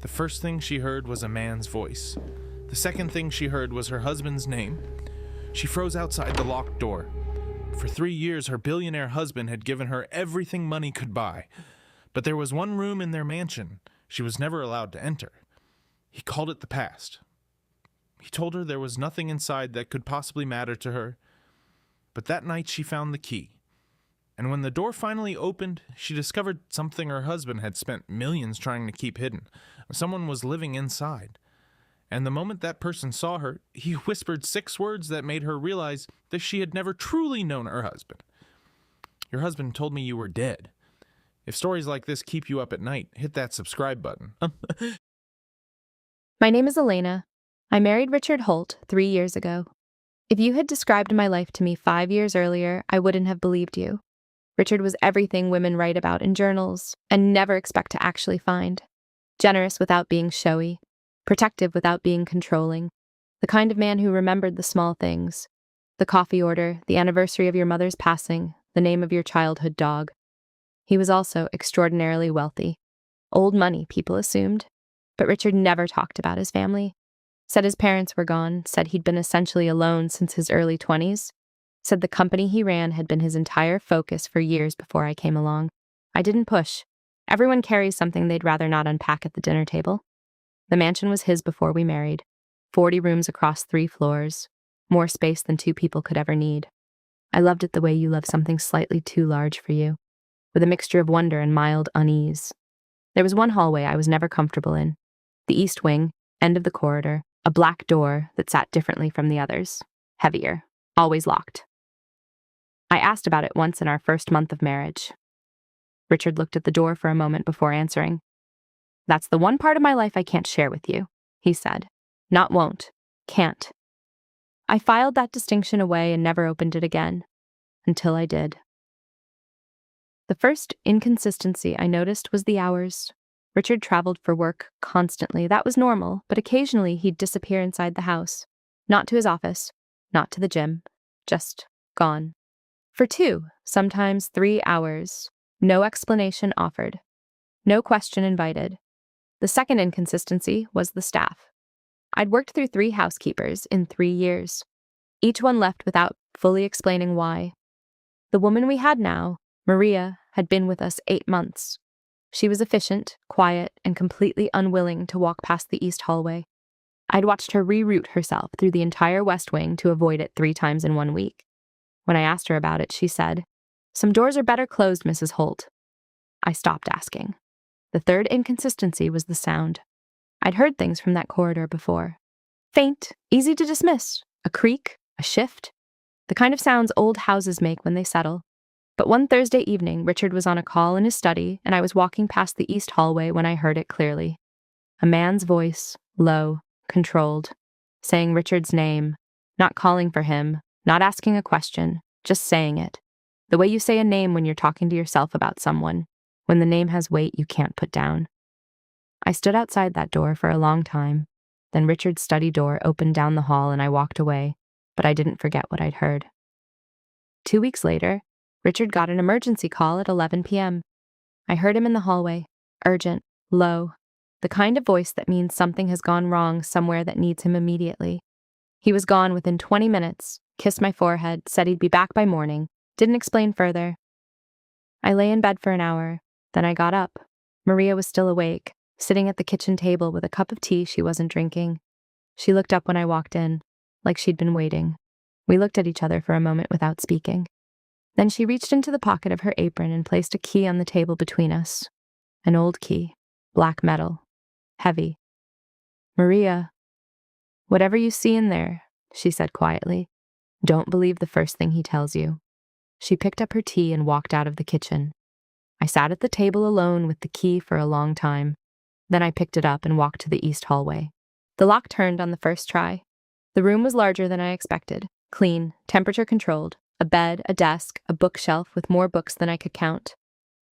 The first thing she heard was a man's voice. The second thing she heard was her husband's name. She froze outside the locked door. For 3 years, her billionaire husband had given her everything money could buy. But there was one room in their mansion she was never allowed to enter. He called it the past. He told her there was nothing inside that could possibly matter to her. But that night she found the key. And when the door finally opened, she discovered something her husband had spent millions trying to keep hidden. Someone was living inside. And the moment that person saw her, he whispered 6 words that made her realize that she had never truly known her husband. Your husband told me you were dead. If stories like this keep you up at night, hit that subscribe button. My name is Elena. I married Richard Holt 3 years ago. If you had described my life to me 5 years earlier, I wouldn't have believed you. Richard was everything women write about in journals and never expect to actually find. Generous without being showy, protective without being controlling, the kind of man who remembered the small things, the coffee order, the anniversary of your mother's passing, the name of your childhood dog. He was also extraordinarily wealthy. Old money, people assumed. But Richard never talked about his family. Said his parents were gone, said he'd been essentially alone since his early 20s, said the company he ran had been his entire focus for years before I came along. I didn't push. Everyone carries something they'd rather not unpack at the dinner table. The mansion was his before we married. 40 rooms across 3 floors. More space than 2 people could ever need. I loved it the way you love something slightly too large for you, with a mixture of wonder and mild unease. There was one hallway I was never comfortable in. The east wing, end of the corridor, a black door that sat differently from the others. Heavier. Always locked. I asked about it once in our first month of marriage. Richard looked at the door for a moment before answering. That's the one part of my life I can't share with you, he said. Not won't. Can't. I filed that distinction away and never opened it again. Until I did. The first inconsistency I noticed was the hours. Richard traveled for work constantly. That was normal, but occasionally he'd disappear inside the house. Not to his office, not to the gym, just gone. For 2, sometimes 3 hours. No explanation offered. No question invited. The second inconsistency was the staff. I'd worked through 3 housekeepers in 3 years. Each one left without fully explaining why. The woman we had now, Maria, had been with us 8 months. She was efficient, quiet, and completely unwilling to walk past the east hallway. I'd watched her reroute herself through the entire west wing to avoid it 3 times in 1 week. When I asked her about it, she said, "Some doors are better closed, Mrs. Holt." I stopped asking. The third inconsistency was the sound. I'd heard things from that corridor before. Faint, easy to dismiss, a creak, a shift, the kind of sounds old houses make when they settle. But one Thursday evening, Richard was on a call in his study, and I was walking past the east hallway when I heard it clearly. A man's voice, low, controlled, saying Richard's name, not calling for him, not asking a question, just saying it. The way you say a name when you're talking to yourself about someone, when the name has weight you can't put down. I stood outside that door for a long time. Then Richard's study door opened down the hall and I walked away, but I didn't forget what I'd heard. 2 weeks later, Richard got an emergency call at 11 p.m. I heard him in the hallway, urgent, low, the kind of voice that means something has gone wrong somewhere that needs him immediately. He was gone within 20 minutes, kissed my forehead, said he'd be back by morning, didn't explain further. I lay in bed for an hour, then I got up. Maria was still awake, sitting at the kitchen table with a cup of tea she wasn't drinking. She looked up when I walked in, like she'd been waiting. We looked at each other for a moment without speaking. Then she reached into the pocket of her apron and placed a key on the table between us. An old key, black metal, heavy. "Maria, whatever you see in there," she said quietly, "don't believe the first thing he tells you." She picked up her tea and walked out of the kitchen. I sat at the table alone with the key for a long time. Then I picked it up and walked to the east hallway. The lock turned on the first try. The room was larger than I expected, clean, temperature-controlled, a bed, a desk, a bookshelf with more books than I could count,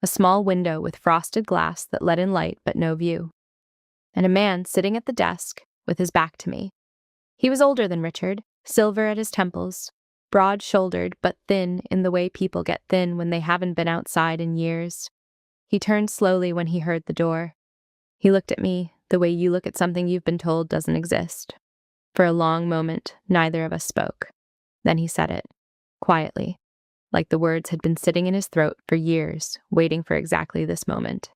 a small window with frosted glass that let in light but no view, and a man sitting at the desk with his back to me. He was older than Richard, silver at his temples, broad-shouldered but thin in the way people get thin when they haven't been outside in years. He turned slowly when he heard the door. He looked at me, The way you look at something you've been told doesn't exist. For a long moment, neither of us spoke. Then he said it, quietly, like the words had been sitting in his throat for years, waiting for exactly this moment.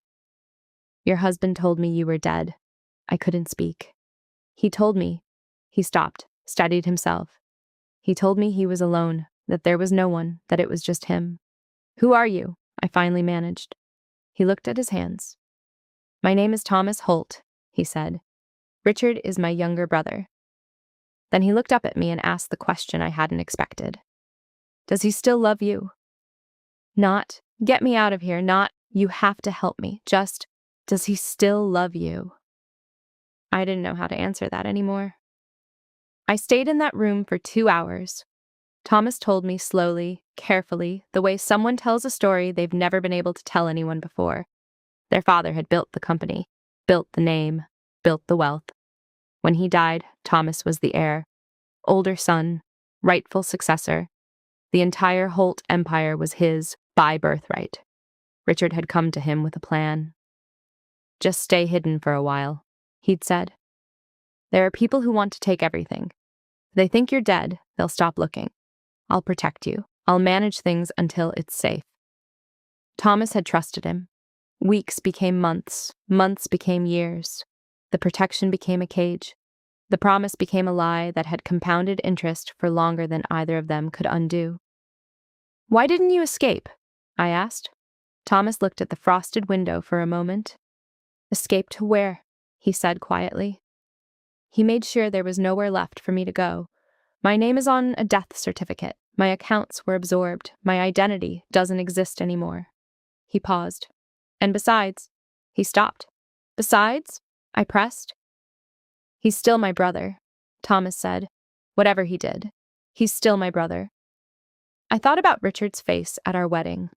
Your husband told me you were dead. I couldn't speak. He told me. He stopped, steadied himself. He told me he was alone, that there was no one, that it was just him. Who are you? I finally managed. He looked at his hands. My name is Thomas Holt, he said. Richard is my younger brother. Then he looked up at me and asked the question I hadn't expected. Does he still love you? Not, get me out of here, not, you have to help me, just, does he still love you? I didn't know how to answer that anymore. I stayed in that room for 2 hours. Thomas told me slowly, carefully, the way someone tells a story they've never been able to tell anyone before. Their father had built the company, built the name, built the wealth. When he died, Thomas was the heir, older son, rightful successor. The entire Holt empire was his by birthright. Richard had come to him with a plan. Just stay hidden for a while, he'd said. There are people who want to take everything. If they think you're dead, they'll stop looking. I'll protect you. I'll manage things until it's safe. Thomas had trusted him. Weeks became months. Months became years. The protection became a cage. The promise became a lie that had compounded interest for longer than either of them could undo. Why didn't you escape? I asked. Thomas looked at the frosted window for a moment. Escape to where? He said quietly. He made sure there was nowhere left for me to go. My name is on a death certificate. My accounts were absorbed. My identity doesn't exist anymore. He paused. And besides, he stopped. Besides? I pressed. He's still my brother, Thomas said. Whatever he did, he's still my brother. I thought about Richard's face at our wedding,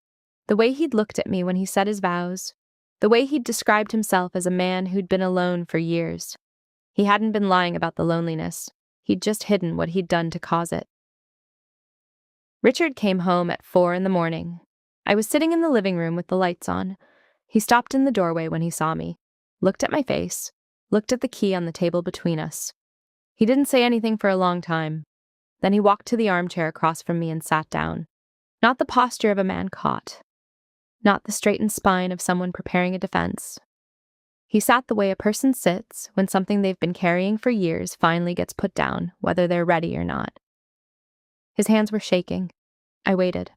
the way he'd looked at me when he said his vows, the way he'd described himself as a man who'd been alone for years. He hadn't been lying about the loneliness. He'd just hidden what he'd done to cause it. Richard came home at 4 a.m. I was sitting in the living room with the lights on. He stopped in the doorway when he saw me, looked at my face, looked at the key on the table between us. He didn't say anything for a long time. Then he walked to the armchair across from me and sat down. Not the posture of a man caught. Not the straightened spine of someone preparing a defense. He sat the way a person sits when something they've been carrying for years finally gets put down, whether they're ready or not. His hands were shaking. I waited.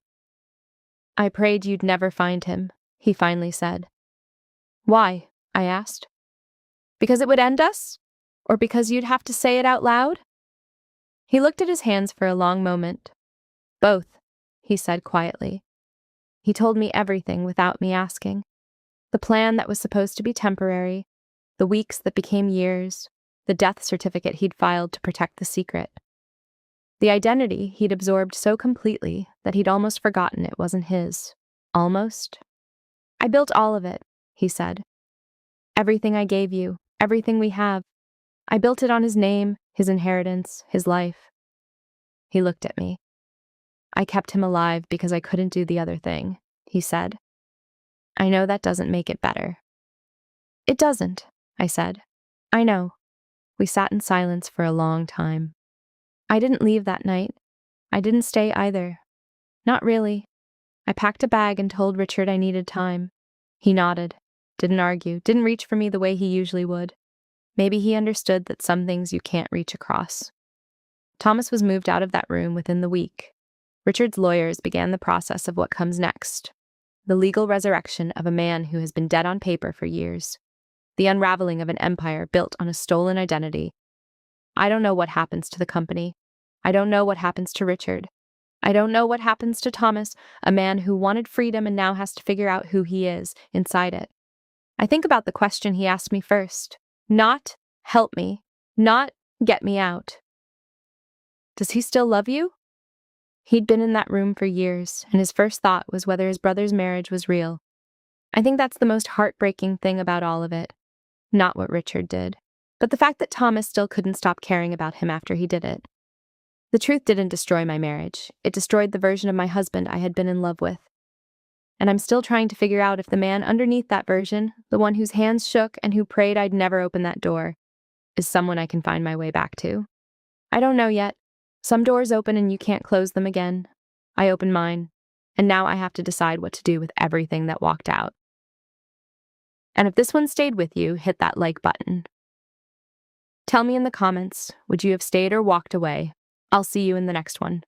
I prayed you'd never find him, he finally said. Why? I asked. Because it would end us? Or because you'd have to say it out loud? He looked at his hands for a long moment. Both, he said quietly. He told me everything without me asking. The plan that was supposed to be temporary, the weeks that became years, the death certificate he'd filed to protect the secret. The identity he'd absorbed so completely that he'd almost forgotten it wasn't his. Almost. I built all of it, he said. Everything I gave you, everything we have. I built it on his name, his inheritance, his life. He looked at me. I kept him alive because I couldn't do the other thing, he said. I know that doesn't make it better. It doesn't, I said. I know. We sat in silence for a long time. I didn't leave that night. I didn't stay either. Not really. I packed a bag and told Richard I needed time. He nodded, didn't argue, didn't reach for me the way he usually would. Maybe he understood that some things you can't reach across. Thomas was moved out of that room within the week. Richard's lawyers began the process of what comes next. The legal resurrection of a man who has been dead on paper for years. The unraveling of an empire built on a stolen identity. I don't know what happens to the company. I don't know what happens to Richard. I don't know what happens to Thomas, a man who wanted freedom and now has to figure out who he is inside it. I think about the question he asked me first. Not, help me. Not, get me out. Does he still love you? He'd been in that room for years, and his first thought was whether his brother's marriage was real. I think that's the most heartbreaking thing about all of it. Not what Richard did, but the fact that Thomas still couldn't stop caring about him after he did it. The truth didn't destroy my marriage. It destroyed the version of my husband I had been in love with. and I'm still trying to figure out if the man underneath that version, the one whose hands shook and who prayed I'd never open that door, is someone I can find my way back to. I don't know yet. Some doors open and you can't close them again. I opened mine, and now I have to decide what to do with everything that walked out. And if this one stayed with you, hit that like button. Tell me in the comments, would you have stayed or walked away? I'll see you in the next one.